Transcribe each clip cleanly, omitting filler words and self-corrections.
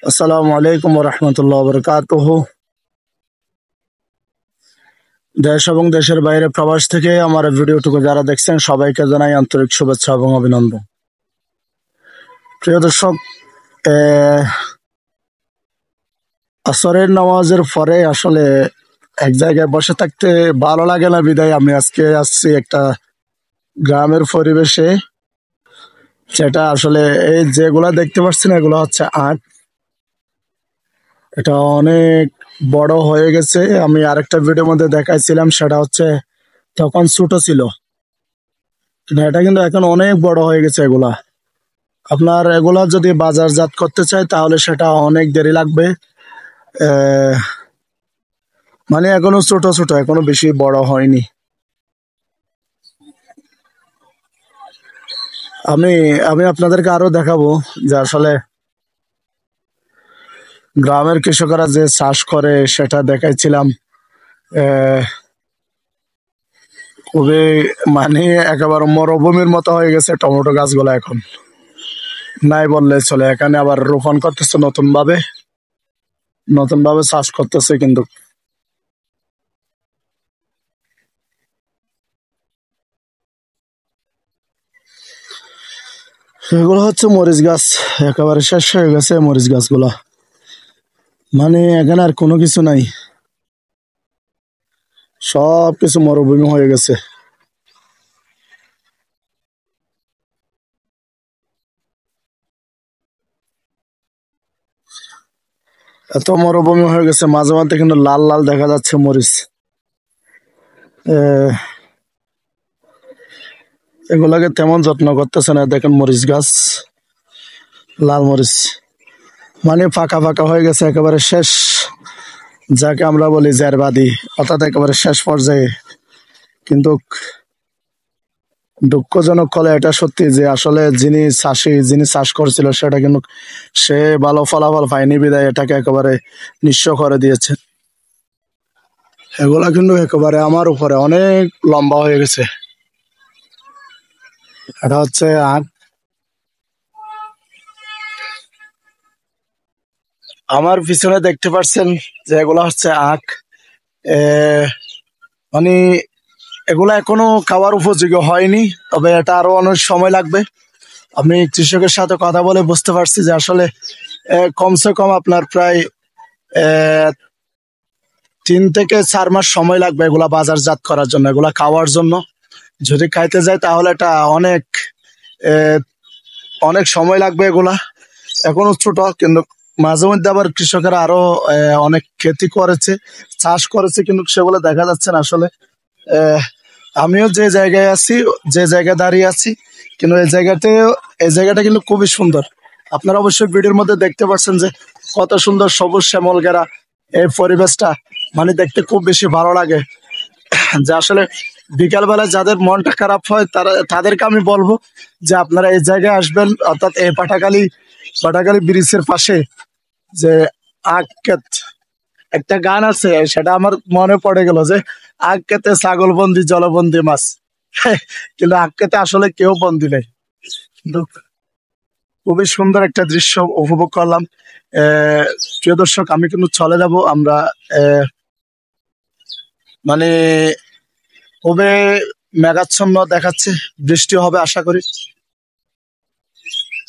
আসসালামু আলাইকুম রহমতুল্লাহ বরকাতুহ। দেশ এবং দেশের বাইরে প্রবাস থেকে আমার ভিডিওটুকু যারা দেখছেন সবাইকে জানাই আন্তরিক শুভেচ্ছা এবং অভিনন্দন। প্রিয় দর্শক, আহ, আসরের নামাজের পরে আসলে এক জায়গায় বসে থাকতে ভালো লাগে না, বিদায় আমি আজকে আসছি একটা গ্রামের পরিবেশে। যেটা আসলে এই যেগুলা দেখতে পাচ্ছেন এগুলো হচ্ছে আখ। এটা অনেক বড় হয়ে গেছে। আমি আরেকটা ভিডিওর মধ্যে দেখাইছিলাম, সেটা হচ্ছে তখন ছোট ছিল, কিন্তু এটা কিন্তু এখন অনেক বড় হয়ে গেছে এগুলা। আপনার এগুলা যদি বাজারজাত করতে চাই তাহলে সেটা অনেক দেরি লাগবে। আহ, মানে এখনো ছোট ছোট, এখনো বেশি বড় হয়নি। আমি আমি আপনাদেরকে আরো দেখাবো যে আসলে গ্রামের কৃষকরা যে চাষ করে সেটা দেখাইছিলাম। আহ, খুবই মানে একেবারে মরুভূমির মতো হয়ে গেছে টমেটো গাছগুলো এখন, নাই বললে চলে। এখানে আবার রোপণ করতেছে নতুন ভাবে, নতুন ভাবে চাষ করতেছে। কিন্তু এগুলো হচ্ছে মরিচ গাছ, একেবারে শেষ হয়ে গেছে মরিচ গাছগুলা। মানে এখানে আর কোনো কিছু নাই, সব কিছু মরুভূমি হয়ে গেছে। এত মরুভূমি হয়ে গেছে, মাঝে মাঝে কিন্তু লাল লাল দেখা যাচ্ছে মরিচ। আহ, এগুলাকে তেমন যত্ন করতেছে না। দেখেন মরিচ গাছ, লাল মরিচ মানে ফাঁকা ফাঁকা হয়ে গেছে, একেবারে শেষ, যাকে আমরা বলি জেরবাদি, অর্থাৎ একেবারে শেষ পর্যায়ে। কিন্তু দুঃখজনক হলে এটা সত্যি যে আসলে যিনি চাষ করেছিল সেটা কিন্তু সে ভালো ফলাফল পায়নি, বিদায় এটাকে একেবারে নিঃস্ব করে দিয়েছে। এগুলা কিন্তু একেবারে আমার উপরে অনেক লম্বা হয়ে গেছে। এটা হচ্ছে আখ। আমার পিছনে দেখতে পাচ্ছেন যে এগুলা হচ্ছে আখ। এ, মানে এগুলা এখনো খাওয়ার উপযোগী হয়নি, তবে এটা আরো অনেক সময় লাগবে। আমি কৃষকের সাথে কথা বলে বুঝতে পারছি যে আসলে কমসে কম আপনার প্রায় আহ, 3 থেকে 4 মাস সময় লাগবে এগুলা বাজারজাত করার জন্য, এগুলা খাওয়ার জন্য। যদি খাইতে যায় তাহলে এটা অনেক আহ, অনেক সময় লাগবে এগুলা। এখনো ছোট, কিন্তু মাঝে মধ্যে আবার কৃষকেরা আরো অনেক ক্ষতি করেছে, চাষ করেছে, কিন্তু সেগুলো দেখা যাচ্ছে না আসলে। আহ, আমিও যে জায়গায় আছি, যে জায়গায় দাঁড়িয়ে আছি, কিন্তু এই জায়গাটা কিন্তু খুবই সুন্দর। আপনারা অবশ্যই ভিডিওর মধ্যে দেখতে পাচ্ছেন যে কত সুন্দর সবুজ শ্যামল ঘেরা এই পরিবেশটা, মানে দেখতে খুব বেশি ভালো লাগে। যে আসলে বিকালবেলা যাদের মনটা খারাপ হয় তাদেরকে আমি বলবো যে আপনারা এই জায়গায় আসবেন, অর্থাৎ এই পাটাকালি ব্রিজের পাশে যে আখ ক্ষেত, একটা গান আছে সেটা আমার মনে পড়ে গেল যে আখ খেতে ছাগল বন্দি জলবন্দি মাছ। কিন্তু আখ খেতে আসলে কেউ বন্দি নেই। কিন্তু খুবই সুন্দর একটা দৃশ্য উপভোগ করলাম। প্রিয় দর্শক, আমি কিন্তু চলে যাব। আমরা আহ, মানে খুবই মেঘাচ্ছন্ন দেখাচ্ছে, বৃষ্টি হবে আশা করি।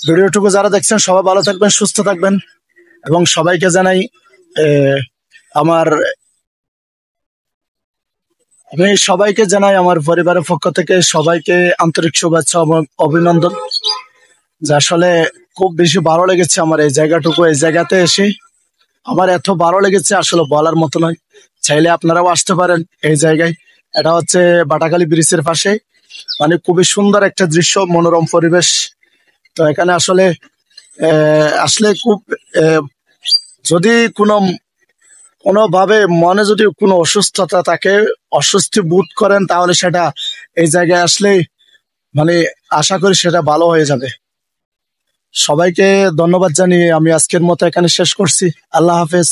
ভিডিওটুকু যারা দেখছেন সবাই ভালো থাকবেন, সুস্থ থাকবেন, এবং সবাইকে জানাই আহ, আমার আমি সবাইকে জানাই আমার পরিবারের পক্ষ থেকে সবাইকে আন্তরিক শুভেচ্ছা এবং অভিনন্দন। যে আসলে খুব বেশি ভালো লেগেছে আমার এই জায়গাটুকু, এই জায়গাতে এসে আমার এত ভালো লেগেছে আসলে বলার মতো নয়। চাইলে আপনারাও আসতে পারেন এই জায়গায়। এটা হচ্ছে বাটাখালী ব্রিজের পাশে, মানে খুবই সুন্দর একটা দৃশ্য, মনোরম পরিবেশ। তো এখানে আসলে আসলে খুব আহ, যদি কোনোভাবে মনে যদি কোনো অসুস্থতা থাকে, অস্বস্তি বোধ করেন, তাহলে সেটা এই জায়গায় আসলে মানে আশা করি সেটা ভালো হয়ে যাবে। সবাইকে ধন্যবাদ জানিয়ে আমি আজকের মতো এখানে শেষ করছি। আল্লাহ হাফেজ।